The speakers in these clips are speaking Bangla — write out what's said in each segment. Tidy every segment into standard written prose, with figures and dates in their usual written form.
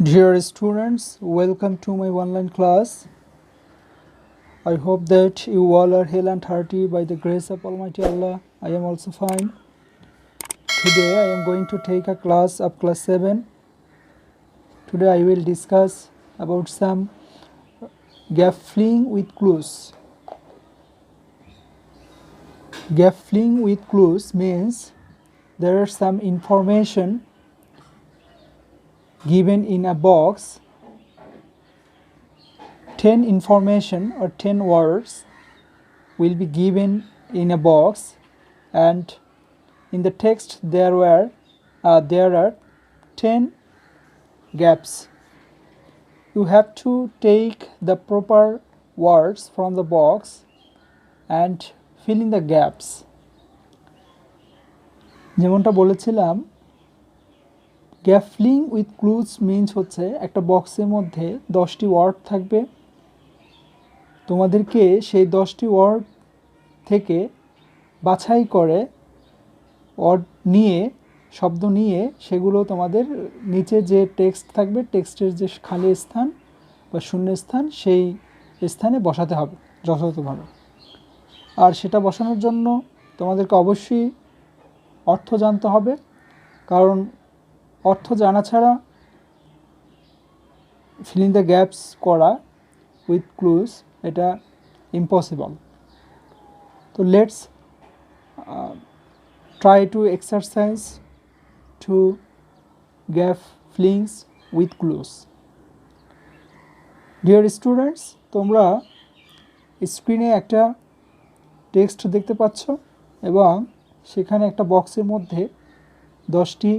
Dear students, welcome to my online class. I hope that you all are hale and hearty by the grace of Almighty Allah. I am also fine. Today I am going to take a class of class 7. Today I will discuss about some gap filling with clues. Gap filling with clues means there are some information given in a box, 10 information or 10 words will be given in a box, and in the text there are 10 gaps. You have to take the proper words from the box and fill in the gaps. যেমনটা বলেছিলাম, gap filling with clues means হচ্ছে একটা বক্সের মধ্যে 10টি ওয়ার্ড থাকবে। তোমাদেরকে সেই 10টি ওয়ার্ড থেকে বাছাই করে ওয়ার্ড নিয়ে, শব্দ নিয়ে, সেগুলো তোমাদের নিচে যে টেক্সট থাকবে, টেক্সটের যে খালি স্থান বা শূন্য স্থান, সেই স্থানে বসাতে হবে যথাযথভাবে। আর সেটা বসানোর জন্য তোমাদেরকে অবশ্যই অর্থ জানতে হবে, কারণ অর্থ জানা ছাড়া ফিলিং দ্য গ্যাপস করা উইথ ক্লুজ এটা ইম্পসিবল। তো let's try to exercise to gap fillings with clues. Dear students, তোমরা স্ক্রিনে একটা টেক্সট দেখতে পাচ্ছ এবং সেখানে একটা বক্সের মধ্যে 10টি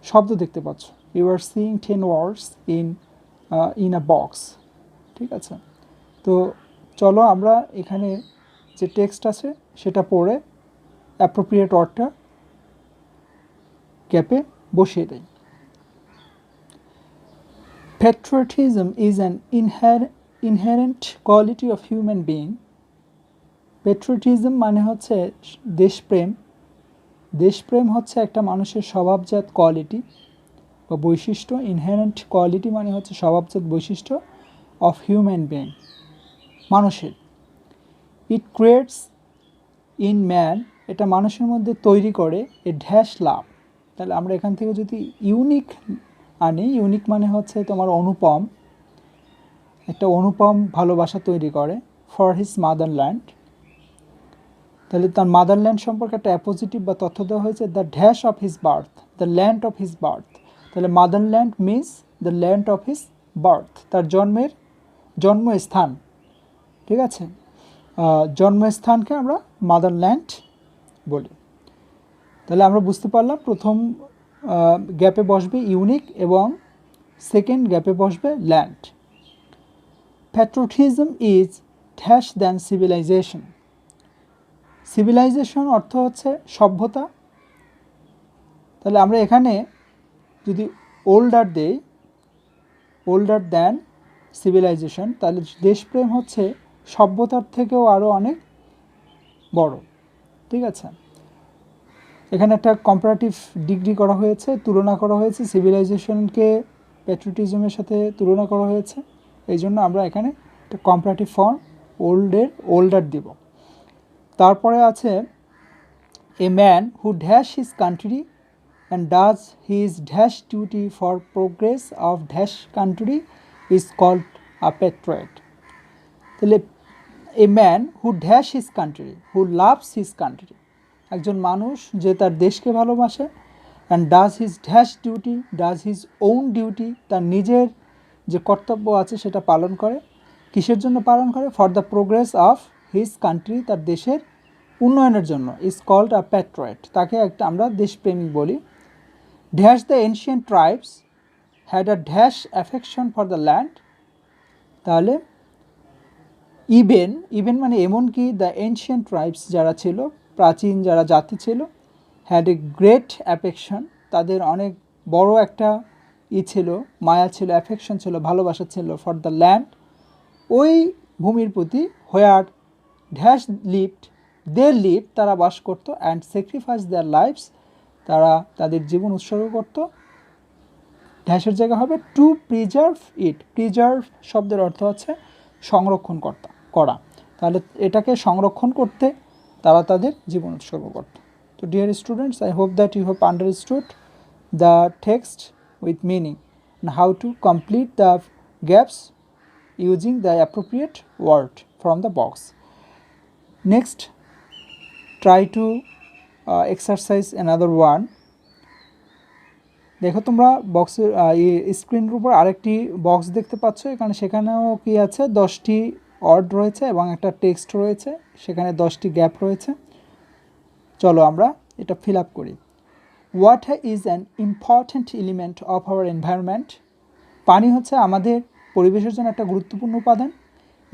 শব্দ দেখতে পাচ্ছ। You are seeing 10 words in a box. ঠিক আছে, তো চলো আমরা এখানে যে টেক্সট আছে সেটা পড়ে অ্যাপ্রোপ্রিয়েট ওয়ার্ডটা গ্যাপে বসিয়ে দেই। Patriotism is an inherent quality of human being. Patriotism মানে হচ্ছে দেশপ্রেম। দেশপ্রেম হচ্ছে একটা মানুষের স্বভাবজাত কোয়ালিটি বা বৈশিষ্ট্য। ইনহেরেন্ট কোয়ালিটি মানে হচ্ছে স্বভাবজাত বৈশিষ্ট্য অফ হিউম্যান বিইং, মানুষের। ইট ক্রিয়েটস ইন ম্যান, এটা মানুষের মধ্যে তৈরি করে এ ড্যাশ লাভ। তাহলে আমরা এখান থেকে যদি ইউনিক আনি, ইউনিক মানে হচ্ছে তোমার অনুপম, একটা অনুপম ভালোবাসা তৈরি করে ফর হিজ মাদারল্যান্ড। তাহলে তার মাদারল্যান্ড সম্পর্কে একটা অ্যাপোজিটিভ বা তথ্য দেওয়া হয়েছে, the dash of his birth, the land of his birth. তাহলে motherland means the land of his birth, তার জন্মস্থান। ঠিক আছে, জন্মস্থানকে আমরা মাদারল্যান্ড বলি। তাহলে আমরা বুঝতে পারলাম প্রথম গ্যাপে বসবে ইউনিক এবং সেকেন্ড গ্যাপে বসবে land. Patriotism is dash than civilization. Civilization অর্থ হচ্ছে সভ্যতা। তাহলে আমরা এখানে যদি ওল্ডার দেই, ওল্ডার দ্যান সিভিলাইজেশন, তাহলে দেশপ্রেম হচ্ছে সভ্যতার থেকেও আরও অনেক বড়। ঠিক আছে, এখানে একটা কম্পারেটিভ ডিগ্রি করা হয়েছে, তুলনা করা হয়েছে, সিভিলাইজেশনকে প্যাট্রিয়টিজমের সাথে তুলনা করা হয়েছে। এই জন্য আমরা এখানে একটা কম্পারেটিভ ফর্ম ওল্ডার দিব। তারপরে আছে a man who dash his country and does his dash duty for progress of dash country is called a patriot. তাহলে a man who dash his country, who loves his country, একজন মানুষ যে তার দেশকে ভালোবাসে, and does his dash duty, does his own duty, তার নিজের যে কর্তব্য আছে সেটা পালন করে। কিসের জন্য পালন করে? For the progress of his country, তার দেশের উন্নয়নের জন্য। ইজ কল্ড আ প্যাট্রিয়ট, তাকে একটা আমরা দেশপ্রেমিক বলি। Dash the ancient tribes had a dash affection for the land. তাহলে ইভেন মানে এমনকি দ্য এনশিয়েন্ট ট্রাইবস যারা ছিল, প্রাচীন যারা জাতি ছিল, হ্যাড এ গ্রেট অ্যাফেকশন, তাদের অনেক বড় একটা ছিল, মায়া ছিল, অ্যাফেকশন ছিল, ভালোবাসা ছিল ফর দ্য ল্যান্ড, ওই ভূমির প্রতি। হোয়ার ড্যাশ লিভড, তারা বাস করতো, অ্যান্ড স্যাক্রিফাইস দেয়ার লাইফস, তারা তাদের জীবন উৎসর্গ করত ড্যাশের জায়গা হবে টু প্রিজার্ভ ইট। প্রিজার্ভ শব্দের অর্থ হচ্ছে সংরক্ষণ করা, তাহলে এটাকে সংরক্ষণ করতে তারা তাদের জীবন উৎসর্গ করত। তো dear students, I hope that you have understood the text with meaning and how to complete the gaps using the appropriate word from the box. Next, try to exercise another one. দেখো তোমরা বক্সের স্ক্রিনের উপর আরেকটি বক্স দেখতে পাচ্ছ, এখানে সেখানেও কি আছে 10টি ওয়ার্ড রয়েছে এবং একটা টেক্সট রয়েছে, সেখানে 10টি গ্যাপ রয়েছে। চলো আমরা এটা ফিল আপ করি। Water is an important element of our environment. পানি হচ্ছে আমাদের পরিবেশের জন্য একটা গুরুত্বপূর্ণ উপাদান।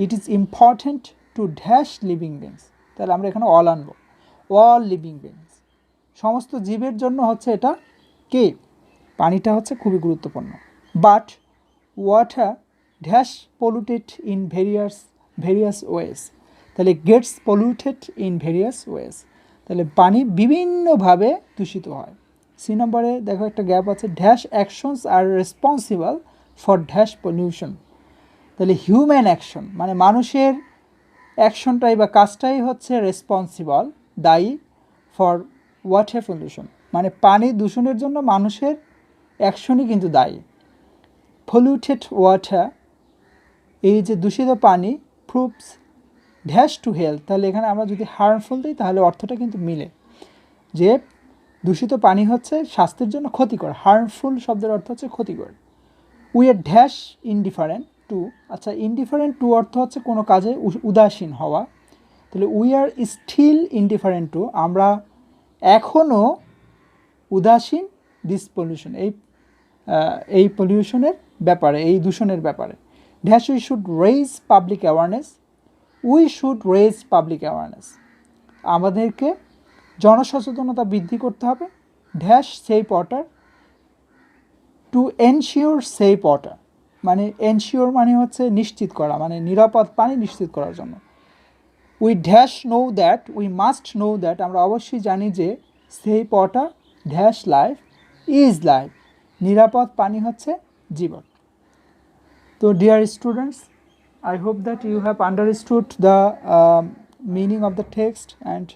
It is important to dash living beings, তাহলে আমরা এখানে অল আনবো, অল লিভিং বিংস, সমস্ত জীবের জন্য হচ্ছে এটা কে, পানিটা হচ্ছে খুবই গুরুত্বপূর্ণ। But water dash polluted in various ways, তাহলে gets polluted in various ways, তাহলে পানি বিভিন্নভাবে দূষিত হয়। সি নম্বরে দেখো একটা গ্যাপ আছে, dash actions R responsible for dash pollution, তাহলে হিউম্যান অ্যাকশন মানে মানুষের অ্যাকশনটাই বা কাজটাই হচ্ছে রেসপন্সিবল, দায়ী ফর ওয়াটার পলিউশন, মানে পানি দূষণের জন্য মানুষের অ্যাকশনই কিন্তু দায়ী। পলিউটেড ওয়াটার, এই যে দূষিত পানি, প্রুভস ড্যাশ টু হেলথ, তাহলে এখানে আমরা যদি হার্মফুল দিই তাহলে অর্থটা কিন্তু মিলে, যে দূষিত পানি হচ্ছে স্বাস্থ্যের জন্য ক্ষতিকর, হার্মফুল শব্দের অর্থ হচ্ছে ক্ষতিকর। We are dash indifferent to, আচ্ছা ইনডিফারেন্ট টু অর্থ হচ্ছে কোনো কাজে উদাসীন হওয়া, তাহলে we are still indifferent to, আমরা এখনও উদাসীন দিস পলিউশন, এই পলিউশনের ব্যাপারে, এই দূষণের ব্যাপারে। Dash we should raise public awareness, we should raise public awareness, আমাদেরকে জনসচেতনতা বৃদ্ধি করতে হবে। Dash safe water to ensure safe water, মানে এনশিওর মানে হচ্ছে নিশ্চিত করা, মানে নিরাপদ পানি নিশ্চিত করার জন্য। We dash know that, we must know that, আমরা অবশ্যই জানি যে safe water dash life is life, নিরাপদ পানি হচ্ছে জীবন। তো dear students, I hope that you have understood the meaning of the text and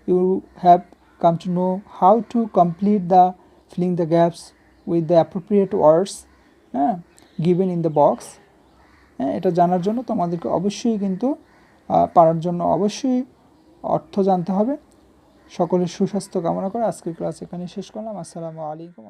you have come to know how to complete the filling the gaps with the appropriate words given in the box. এটা জানার জন্য তোমাদেরকে অবশ্যই কিন্তু পারার জন্য অবশ্যই অর্থ জানতে হবে। সকলের সুস্বাস্থ্য কামনা করে আজকের ক্লাস এখানেই শেষ করলাম। আসসালামু আলাইকুম।